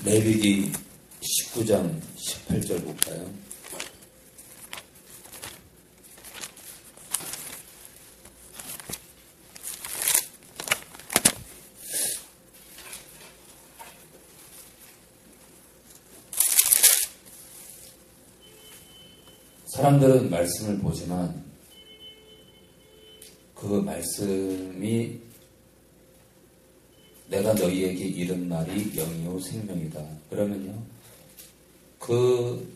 레위기 19장 18절 볼까요? 사람들은 말씀을 보지만 그 말씀이 내가 너희에게 이른 말이 영이요 생명이다. 그러면요, 그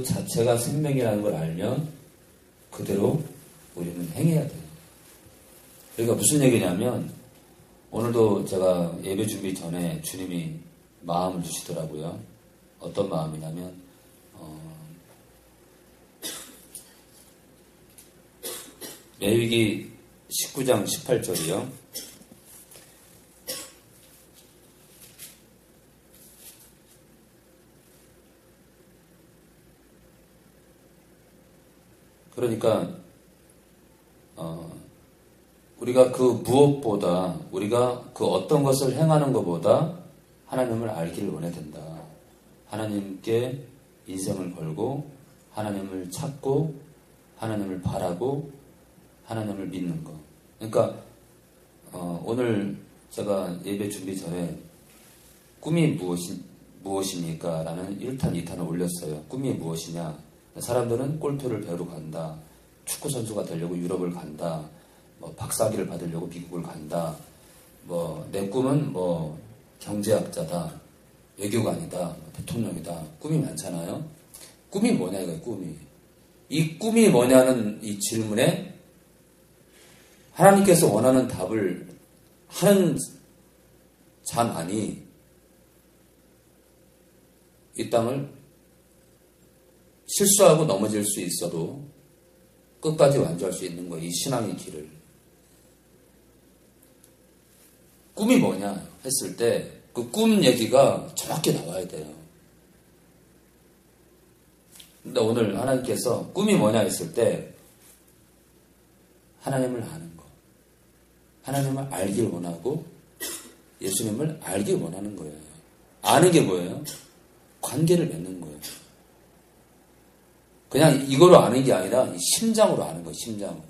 자체가 생명이라는 걸 알면 그대로 우리는 행해야 돼요. 그러니까 무슨 얘기냐면, 오늘도 제가 예배 준비 전에 주님이 마음을 주시더라고요. 어떤 마음이냐면, 레위기 19장 18절이요. 그러니까 우리가 그 무엇보다, 우리가 그 어떤 것을 행하는 것보다 하나님을 알기를 원해야 된다. 하나님께 인생을 걸고 하나님을 찾고 하나님을 바라고 하나님을 믿는 것. 그러니까 오늘 제가 예배 준비 전에 꿈이 무엇입니까? 라는 1탄, 2탄을 올렸어요. 꿈이 무엇이냐? 사람들은 골프를 배우러 간다. 축구 선수가 되려고 유럽을 간다. 뭐 박사학위를 받으려고 미국을 간다. 뭐 내 꿈은 뭐 경제학자다. 외교관이다. 대통령이다. 꿈이 많잖아요. 꿈이 뭐냐 이거예요. 꿈이. 이 꿈이 뭐냐는 이 질문에 하나님께서 원하는 답을 하는 자만이 이 땅을 실수하고 넘어질 수 있어도 끝까지 완주할 수 있는 거예요. 이 신앙의 길을. 꿈이 뭐냐 했을 때 그 꿈 얘기가 정확히 나와야 돼요. 근데 오늘 하나님께서 꿈이 뭐냐 했을 때 하나님을 아는 거. 하나님을 알길 원하고 예수님을 알길 원하는 거예요. 아는 게 뭐예요? 관계를 맺는 거예요. 그냥 이거로 아는 게 아니라 심장으로 아는 거예요. 심장으로.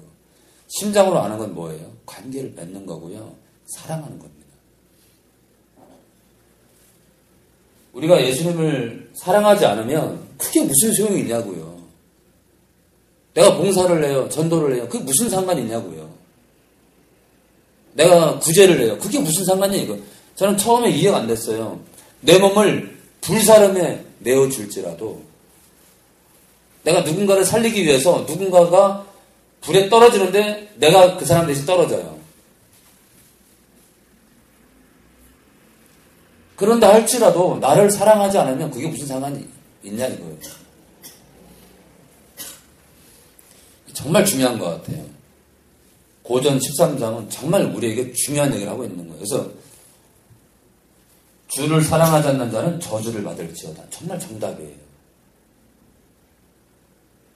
심장으로 아는 건 뭐예요? 관계를 맺는 거고요. 사랑하는 겁니다. 우리가 예수님을 사랑하지 않으면 그게 무슨 소용이 있냐고요. 내가 봉사를 해요. 전도를 해요. 그게 무슨 상관이 있냐고요. 내가 구제를 해요. 그게 무슨 상관이에요. 이거. 저는 처음에 이해가 안 됐어요. 내 몸을 불사름에 내어줄지라도 내가 누군가를 살리기 위해서 누군가가 불에 떨어지는데 내가 그 사람 대신 떨어져요. 그런다 할지라도 나를 사랑하지 않으면 그게 무슨 상관이 있냐 이거예요. 정말 중요한 것 같아요. 고전 13장은 정말 우리에게 중요한 얘기를 하고 있는 거예요. 그래서 주를 사랑하지 않는 자는 저주를 받을지어다. 정말 정답이에요.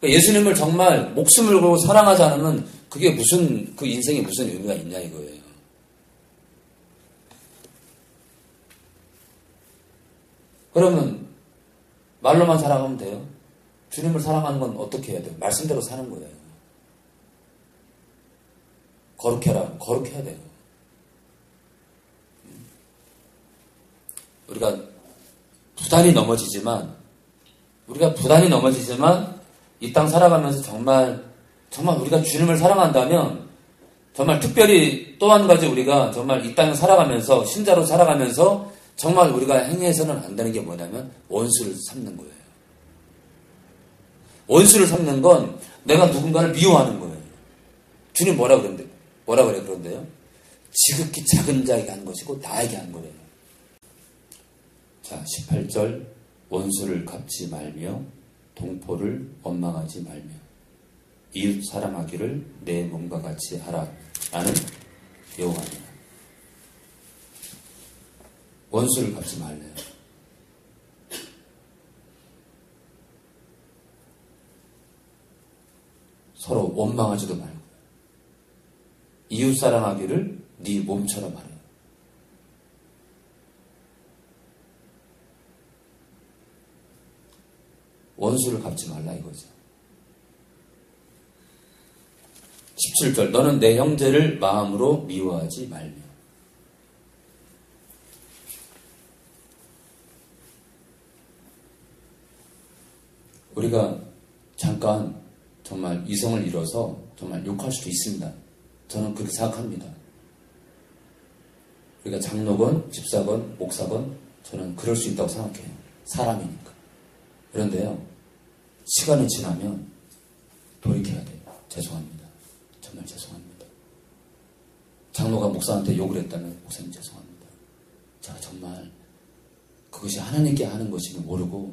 그러니까 예수님을 정말 목숨을 걸고 사랑하지 않으면 그게 무슨, 그 인생에 무슨 의미가 있냐 이거예요. 그러면 말로만 사랑하면 돼요? 주님을 사랑하는 건 어떻게 해야 돼요? 말씀대로 사는 거예요. 거룩해라. 거룩해야 돼요. 우리가 부단히 넘어지지만 이 땅 살아가면서 정말 우리가 주님을 사랑한다면 정말 특별히 또 한 가지 우리가 정말 이 땅을 살아가면서 신자로 살아가면서 정말 우리가 행해서는 안 되는 게 뭐냐면 원수를 삼는 거예요. 원수를 삼는 건 내가 누군가를 미워하는 거예요. 주님 뭐라 그래 그런데요? 지극히 작은 자에게 한 것이고 나에게 한 거예요. 자, 18절 원수를 갚지 말며 동포를 원망하지 말며 이웃 사랑하기를 내 몸과 같이 하라 라는 요구입니다. 원수를 갚지 말래요. 서로 원망하지도 말고 이웃 사랑하기를 네 몸처럼 하라. 원수를 갚지 말라 이거죠. 17절 너는 내 형제를 마음으로 미워하지 말며. 우리가 잠깐 정말 이성을 잃어서 정말 욕할 수도 있습니다. 저는 그렇게 생각합니다. 우리가 장로건, 집사건, 목사건 저는 그럴 수 있다고 생각해요. 사람이니까. 그런데요, 시간이 지나면 돌이켜야 돼요. 죄송합니다. 정말 죄송합니다. 장로가 목사한테 욕을 했다면 목사님 죄송합니다. 제가 정말 그것이 하나님께 하는 것인지 모르고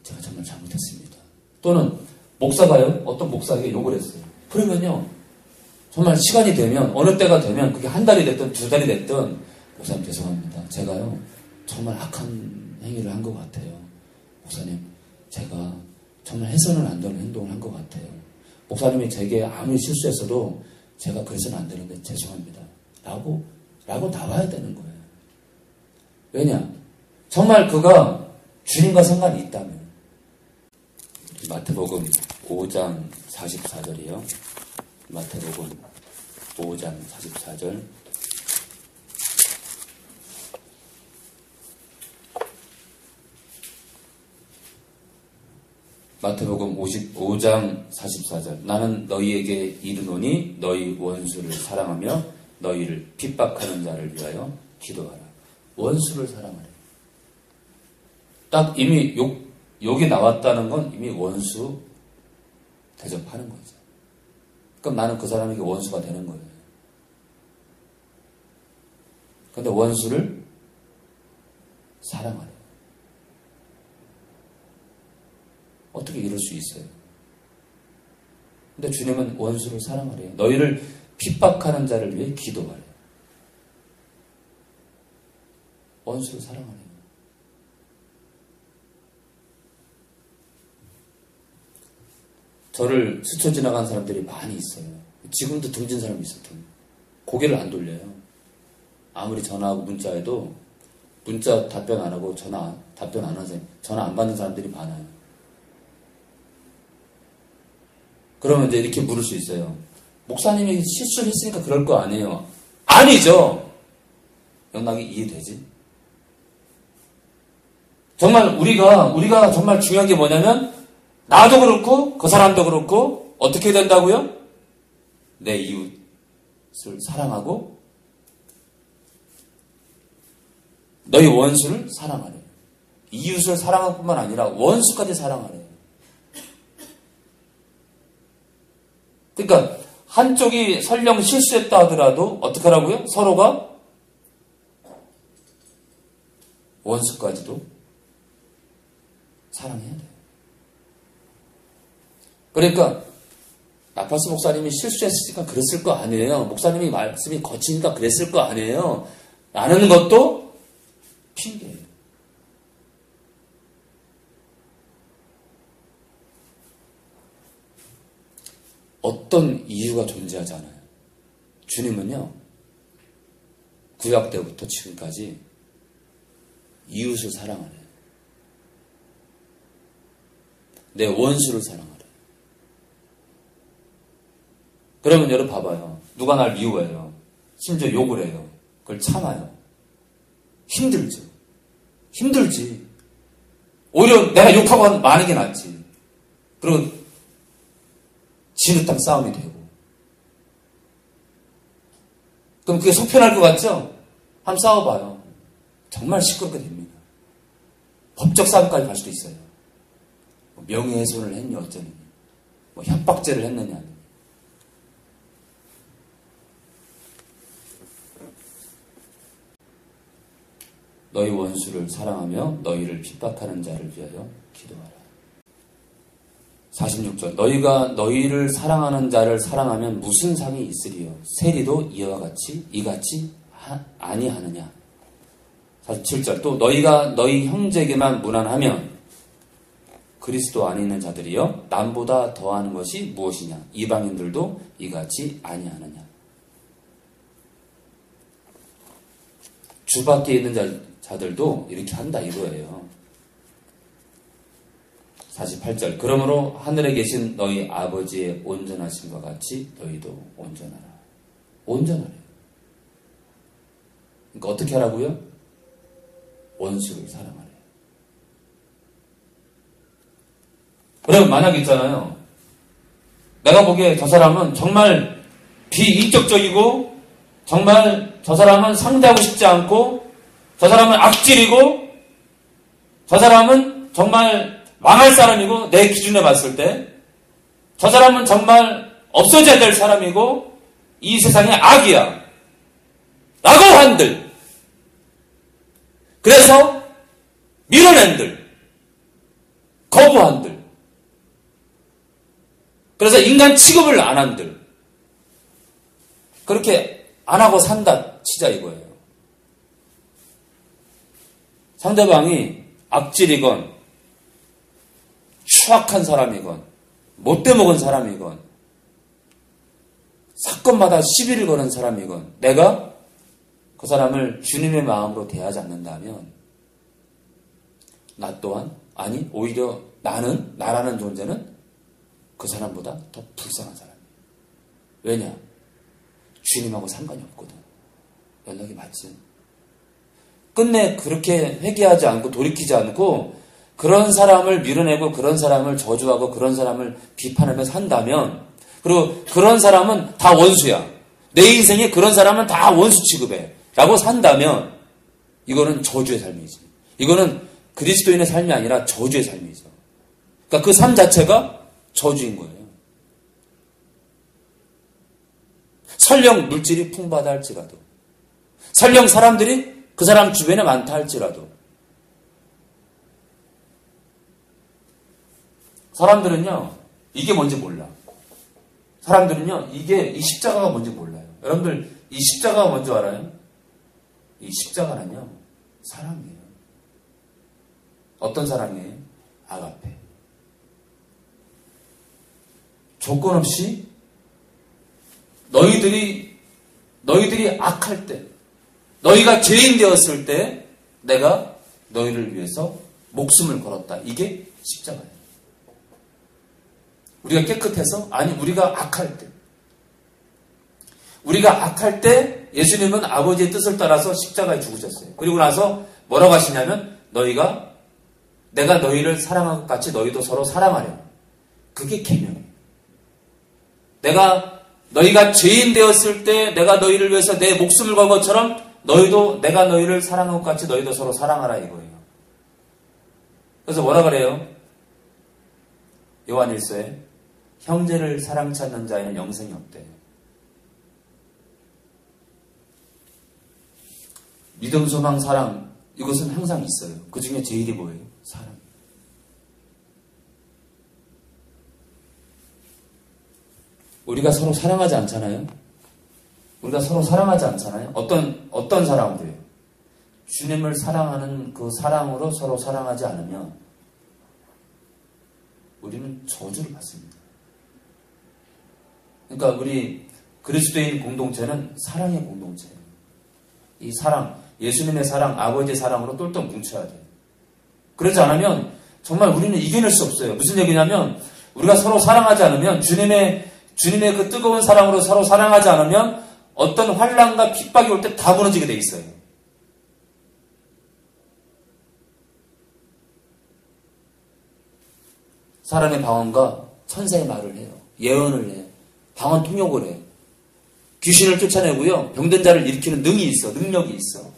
제가 정말 잘못했습니다. 또는 목사가요, 어떤 목사에게 욕을 했어요. 그러면요, 정말 시간이 되면, 어느 때가 되면 그게 한 달이 됐든 두 달이 됐든 목사님 죄송합니다. 제가요 정말 악한 행위를 한 것 같아요. 목사님 제가 정말 해서는 안 되는 행동을 한 것 같아요. 목사님이 제게 아무리 실수했어도 제가 그래서는 안 되는데 죄송합니다. 라고 나와야 되는 거예요. 왜냐? 정말 그가 주님과 상관이 있다면. 마태복음 5장 44절이요. 마태복음 5장 44절. 마태복음 55장 44절. 나는 너희에게 이르노니 너희 원수를 사랑하며 너희를 핍박하는 자를 위하여 기도하라. 원수를 사랑하라. 딱 이미 욕이 나왔다는 건 이미 원수 대접하는 거죠. 그럼 나는 그 사람에게 원수가 되는 거예요. 그런데 원수를 사랑하라. 어떻게 이럴 수 있어요? 근데 주님은 원수를 사랑하래요. 너희를 핍박하는 자를 위해 기도하래요. 원수를 사랑하래요. 저를 스쳐 지나간 사람들이 많이 있어요. 지금도 등진 사람이 있어요. 고개를 안 돌려요. 아무리 전화하고 문자해도 문자 답변 안 하고 전화 답변 안 하세요. 전화 안 받는 사람들이 많아요. 그러면 이제 이렇게 물을 수 있어요. 목사님이 실수를 했으니까 그럴 거 아니에요. 아니죠. 영락이 이해되지? 정말 우리가 정말 중요한 게 뭐냐면 나도 그렇고 그 사람도 그렇고 어떻게 된다고요? 내 이웃을 사랑하고 너희 원수를 사랑하래. 이웃을 사랑할 뿐만 아니라 원수까지 사랑하래. 그러니까 한쪽이 설령 실수했다 하더라도 어떻게 하라고요? 서로가 원수까지도 사랑해야 돼요. 그러니까 나파스 목사님이 실수했으니까 그랬을 거 아니에요. 목사님이 말씀이 거치니까 그랬을 거 아니에요. 라는 것도 핑계예요. 어떤 이유가 존재하지 않아요. 주님은요, 구약 때부터 지금까지 이웃을 사랑하래요. 내 원수를 사랑하래요. 그러면 여러분 봐봐요. 누가 날 미워해요. 심지어 욕을 해요. 그걸 참아요. 힘들죠. 힘들지. 오히려 내가 욕하고 많은 게 낫지. 그리고 진흙탕 싸움이 되고. 그럼 그게 속편할 것 같죠? 한번 싸워봐요. 정말 시끄럽게 됩니다. 법적 싸움까지 갈 수도 있어요. 명예훼손을 했니 어쩌니. 협박죄를 했느냐. 너희 원수를 사랑하며 너희를 핍박하는 자를 위하여 기도하라. 46절 너희가 너희를 사랑하는 자를 사랑하면 무슨 상이 있으리요? 세리도 이와 같이 이같이 아니하느냐. 47절 또 너희가 너희 형제에게만 무난하면 그리스도 안에 있는 자들이여 남보다 더하는 것이 무엇이냐. 이방인들도 이같이 아니하느냐. 주 밖에 있는 자들도 이렇게 한다 이거예요. 48절. 그러므로 하늘에 계신 너희 아버지의 온전하심과 같이 너희도 온전하라. 온전하래. 그러니까 어떻게 하라고요? 원수를 사랑하래. 그럼 만약 있잖아요. 내가 보기에 저 사람은 정말 비인격적이고 정말 저 사람은 상대하고 싶지 않고 저 사람은 악질이고 저 사람은 정말 망할 사람이고 내 기준에 봤을 때 저 사람은 정말 없어져야 될 사람이고 이 세상의 악이야 라고 한들 그래서 밀어낸들 거부한들 그래서 인간 취급을 안 한들 그렇게 안 하고 산다 치자 이거예요. 상대방이 악질이건 추악한 사람이건 못돼 먹은 사람이건 사건마다 시비를 거는 사람이건 내가 그 사람을 주님의 마음으로 대하지 않는다면 나 또한 아니 오히려 나라는 존재는 그 사람보다 더 불쌍한 사람이에요. 왜냐? 주님하고 상관이 없거든. 연락이 맞지. 끝내 그렇게 회개하지 않고 돌이키지 않고 그런 사람을 밀어내고 그런 사람을 저주하고 그런 사람을 비판하며 산다면 그리고 그런 사람은 다 원수야. 내 인생에 그런 사람은 다 원수 취급해. 라고 산다면 이거는 저주의 삶이지. 이거는 그리스도인의 삶이 아니라 저주의 삶이죠. 그러니까 그 삶 자체가 저주인 거예요. 설령 물질이 풍부하다 할지라도 설령 사람들이 그 사람 주변에 많다 할지라도 사람들은요 이게 뭔지 몰라. 사람들은요 이게 이 십자가가 뭔지 몰라요. 여러분들 이 십자가가 뭔지 알아요? 이 십자가는요 사랑이에요. 어떤 사랑이에요? 아가페. 조건 없이 너희들이 악할 때 너희가 죄인 되었을 때 내가 너희를 위해서 목숨을 걸었다. 이게 십자가예요. 우리가 깨끗해서? 아니 우리가 악할 때 예수님은 아버지의 뜻을 따라서 십자가에 죽으셨어요. 그리고 나서 뭐라고 하시냐면 내가 너희를 사랑한 것 같이 너희도 서로 사랑하려. 그게 계명이에요. 너희가 죄인 되었을 때 내가 너희를 위해서 내 목숨을 건 것처럼 너희도 내가 너희를 사랑한 것 같이 너희도 서로 사랑하라 이거예요. 그래서 뭐라 그래요? 요한일서에 형제를 사랑치 않는 자에는 영생이 없대요. 믿음, 소망, 사랑 이것은 항상 있어요. 그 중에 제일이 뭐예요? 사랑. 우리가 서로 사랑하지 않잖아요? 우리가 서로 사랑하지 않잖아요? 어떤 사랑으로요? 주님을 사랑하는 그 사랑으로 서로 사랑하지 않으면 우리는 저주를 받습니다. 그러니까 우리 그리스도인 공동체는 사랑의 공동체예요. 이 사랑, 예수님의 사랑, 아버지의 사랑으로 똘똘 뭉쳐야 돼요. 그러지 않으면 정말 우리는 이겨낼 수 없어요. 무슨 얘기냐면 우리가 서로 사랑하지 않으면 주님의 그 뜨거운 사랑으로 서로 사랑하지 않으면 어떤 환난과 핍박이 올 때 다 무너지게 돼 있어요. 사람의 방언과 천사의 말을 해요. 예언을 해요. 방언 통역을 해요. 귀신을 쫓아내고요. 병든 자를 일으키는 능력이 있어.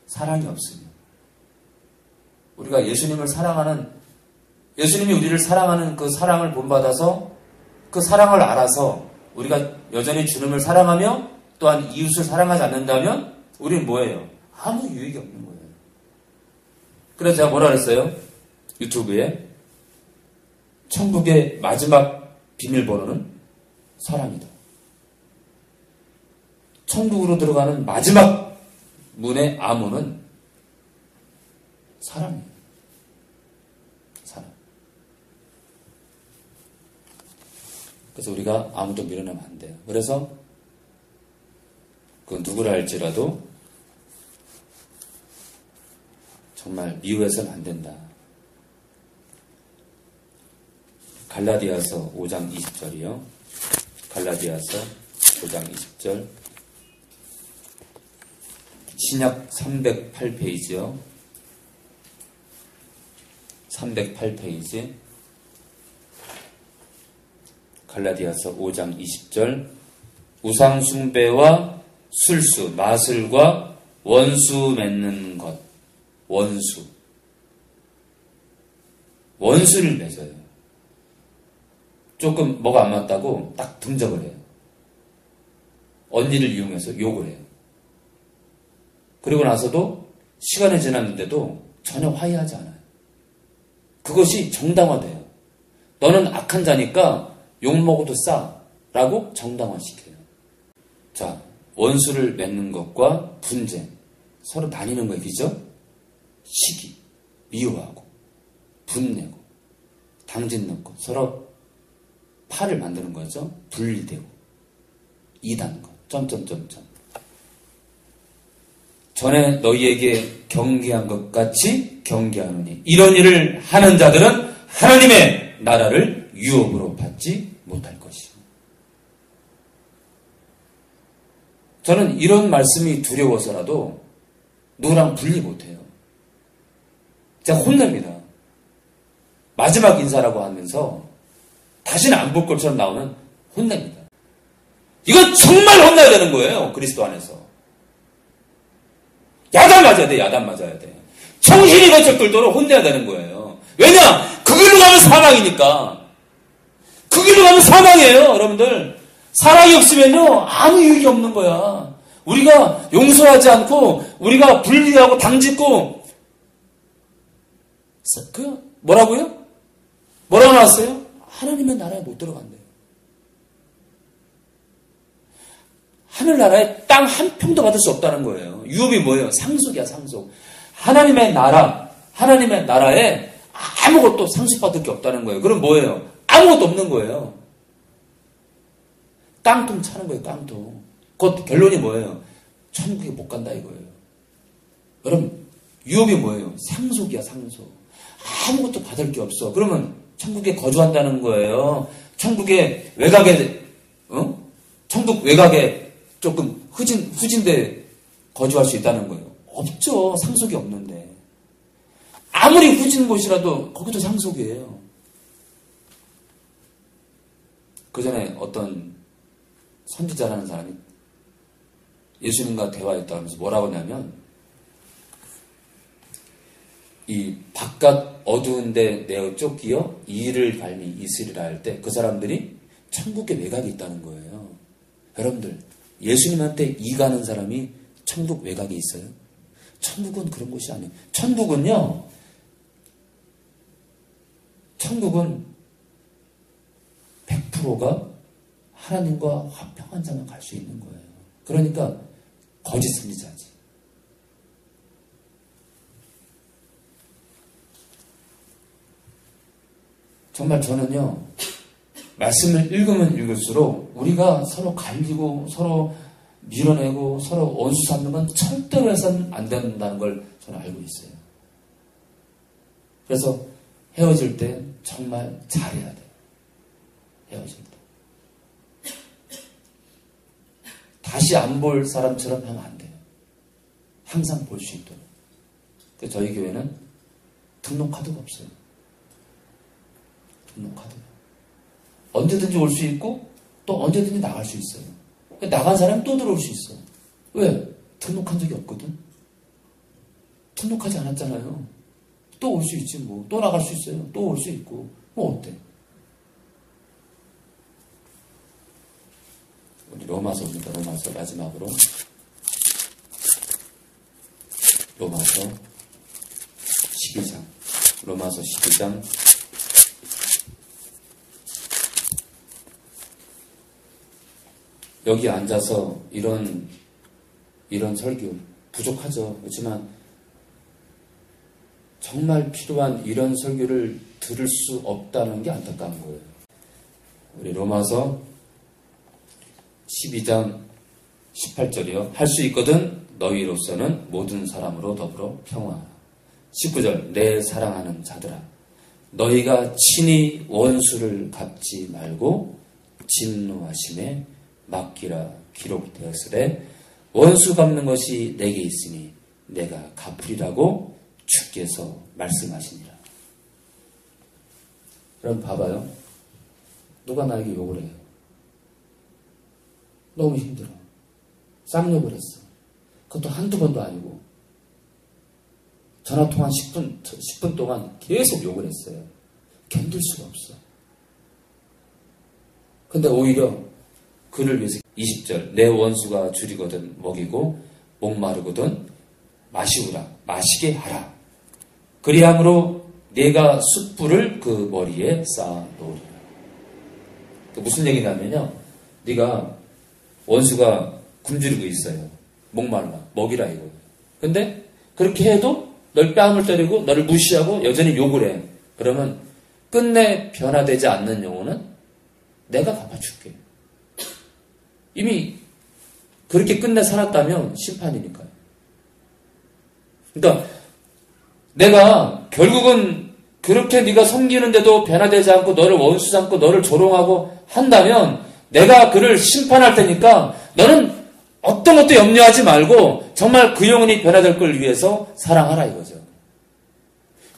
사랑이 없으면 우리가 예수님이 우리를 사랑하는 그 사랑을 본받아서 그 사랑을 알아서 우리가 여전히 주님을 사랑하며 또한 이웃을 사랑하지 않는다면 우리는 뭐예요? 아무 유익이 없는 거예요. 그래서 제가 뭐라 그랬어요? 유튜브에 천국의 마지막 비밀번호는 사랑이다. 천국으로 들어가는 마지막 문의 암호는 사랑이에요. 사랑. 그래서 우리가 아무도 밀어내면 안 돼요. 그래서 그 누구라 할지라도 정말 미워해서는 안 된다. 갈라디아서 5장 20절이요. 갈라디아서 5장 20절. 신약 308페이지요. 308페이지. 갈라디아서 5장 20절. 우상숭배와 술수, 마술과 원수 맺는 것. 원수를 맺어요. 조금 뭐가 안 맞다고 딱 등적을 해요. 언니를 이용해서 욕을 해요. 그리고 나서도 시간이 지났는데도 전혀 화해하지 않아요. 그것이 정당화돼요. 너는 악한 자니까 욕먹어도 싸 라고 정당화시켜요. 자, 원수를 맺는 것과 분쟁, 서로 나뉘는 거 얘기죠. 시기, 미워하고 분내고 당진 넣고 서로 팔을 만드는 거죠. 분리되고 이단거 점점점점. 전에 너희에게 경계한 것 같이 경계하노니 이런 일을 하는 자들은 하나님의 나라를 유업으로 받지 못할 것이요. 저는 이런 말씀이 두려워서라도 누구랑 분리 못해요. 제가 혼냅니다. 마지막 인사라고 하면서 다시는 안 볼 것처럼 나오면 혼냅니다. 이건 정말 혼나야 되는 거예요. 그리스도 안에서. 야단 맞아야 돼. 야단 맞아야 돼. 정신이 번쩍 들도록 혼내야 되는 거예요. 왜냐? 그 길로 가면 사망이니까. 그 길로 가면 사망이에요. 여러분들. 사랑이 없으면요 아무 유익이 없는 거야. 우리가 용서하지 않고 우리가 분리하고 당짓고 뭐라고요? 뭐라고 나왔어요? 하나님의 나라에 못 들어간대요. 하늘나라에 땅 한 평도 받을 수 없다는 거예요. 유업이 뭐예요? 상속이야, 상속. 하나님의 나라, 하나님의 나라에 아무것도 상속받을 게 없다는 거예요. 그럼 뭐예요? 아무것도 없는 거예요. 깡통 차는 거예요, 깡통. 곧 결론이 뭐예요? 천국에 못 간다 이거예요. 여러분, 유업이 뭐예요? 상속이야, 상속. 아무것도 받을 게 없어. 그러면 천국에 거주한다는 거예요. 천국에 외곽에, 천국 외곽에 조금 후진데 거주할 수 있다는 거예요. 없죠. 상속이 없는데. 아무리 후진 곳이라도 거기도 상속이에요. 그 전에 어떤 선지자라는 사람이 예수님과 대화했다 하면서 뭐라고 하냐면 이 바깥 어두운데 내어 쫓기어 이를 밟니 있으리라 할 때 그 사람들이 천국의 외곽에 있다는 거예요. 여러분들 예수님한테 이 가는 사람이 천국 외곽에 있어요? 천국은 그런 곳이 아니에요. 천국은 100%가 하나님과 화평한 자만 갈 수 있는 거예요. 그러니까 거짓 선지자지. 정말 저는요, 말씀을 읽으면 읽을수록 우리가 서로 갈리고 서로 밀어내고 서로 원수 삼는 건 절대로 해서는 안 된다는 걸 저는 알고 있어요. 그래서 헤어질 때 정말 잘해야 돼요. 헤어질 때. 다시 안 볼 사람처럼 하면 안 돼요. 항상 볼 수 있도록. 그래서 저희 교회는 등록카드가 없어요. 등록카드가. 언제든지 올 수 있고 또 언제든지 나갈 수 있어요. 나간 사람이 또 들어올 수 있어. 왜? 등록한 적이 없거든. 등록하지 않았잖아요. 또 올 수 있지 뭐. 또 나갈 수 있어요. 또 올 수 있고. 뭐 어때? 우리 로마서입니다. 로마서 마지막으로. 로마서 12장. 로마서 12장. 여기 앉아서 이런 설교 부족하죠. 그렇지만 정말 필요한 이런 설교를 들을 수 없다는 게 안타까운 거예요. 우리 로마서 12장 18절이요. 할 수 있거든 너희로서는 모든 사람으로 더불어 평화하라. 19절 내 사랑하는 자들아 너희가 친히 원수를 갚지 말고 진노하심에 맡기라 기록되었으되 원수 갚는 것이 내게 있으니 내가 갚으리라고 주께서 말씀하시니라. 그럼 봐봐요. 누가 나에게 욕을 해요. 너무 힘들어. 쌍욕을 했어. 그것도 한두 번도 아니고 전화통화 10분 동안 계속 욕을 했어요. 견딜 수가 없어. 근데 오히려 그를 위해서 20절 내 원수가 줄이거든 먹이고 목마르거든 마시게 하라. 그리함으로 내가 숯불을 그 머리에 쌓아놓으리라. 무슨 얘기냐면요. 네가 원수가 굶주리고 있어요. 목말라 먹이라 이거. 근데 그렇게 해도 널 뺨을 때리고 너를 무시하고 여전히 욕을 해. 그러면 끝내 변화되지 않는 영혼은 내가 갚아줄게. 이미 그렇게 끝내 살았다면 심판이니까요. 그러니까 내가 결국은 그렇게 네가 섬기는데도 변화되지 않고 너를 원수 삼고 너를 조롱하고 한다면 내가 그를 심판할 테니까 너는 어떤 것도 염려하지 말고 정말 그 영혼이 변화될 걸 위해서 사랑하라 이거죠.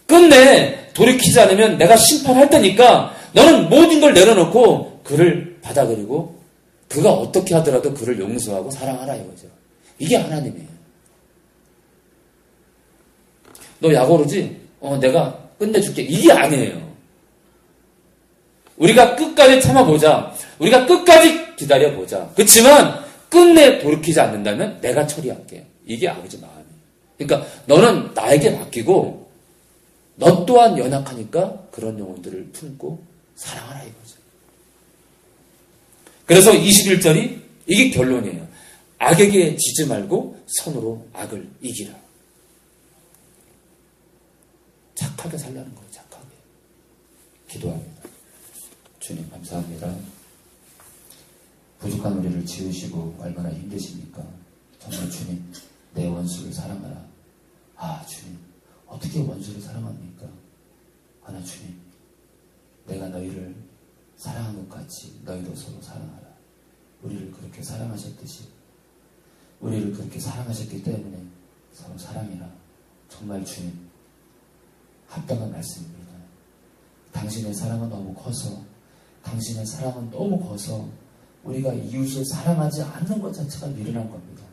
끝내 돌이키지 않으면 내가 심판할 테니까 너는 모든 걸 내려놓고 그를 받아들이고 그가 어떻게 하더라도 그를 용서하고 사랑하라 이거죠. 이게 하나님이에요. 너 약 오르지? 내가 끝내줄게. 이게 아니에요. 우리가 끝까지 참아보자. 우리가 끝까지 기다려보자. 그렇지만 끝내 돌이키지 않는다면 내가 처리할게. 이게 아버지 마음이에요. 그러니까 너는 나에게 맡기고 너 또한 연약하니까 그런 영혼들을 품고 사랑하라 이거죠. 그래서 21절이 이게 결론이에요. 악에게 지지 말고 선으로 악을 이기라. 착하게 살라는 거예요. 착하게. 기도합니다. 주님 감사합니다. 부족한 우리를 지으시고 얼마나 힘드십니까? 정말 주님 내 원수를 사랑하라. 주님 어떻게 원수를 사랑합니까? 하나 주님 내가 너희를 사랑한 것 같이 너희도 서로 사랑하라. 우리를 그렇게 사랑하셨듯이 우리를 그렇게 사랑하셨기 때문에 서로 사랑해라. 정말 주님 합당한 말씀입니다. 당신의 사랑은 너무 커서 당신의 사랑은 너무 커서 우리가 이웃을 사랑하지 않는 것 자체가 미련한 겁니다.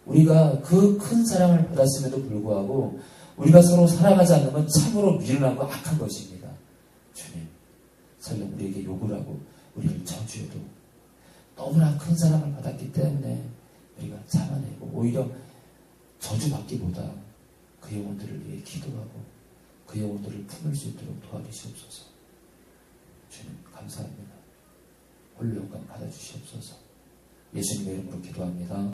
우리가 그 큰 사랑을 받았음에도 불구하고 우리가 서로 사랑하지 않는 건 참으로 미련하고 악한 것입니다. 주님 설령 우리에게 욕을 하고 우리를 저주해도 너무나 큰 사랑을 받았기 때문에 우리가 참아내고 오히려 저주받기보다 그 영혼들을 위해 기도하고 그 영혼들을 품을 수 있도록 도와주시옵소서. 주님 감사합니다. 홀로 영광 받아주시옵소서. 예수님의 이름으로 기도합니다.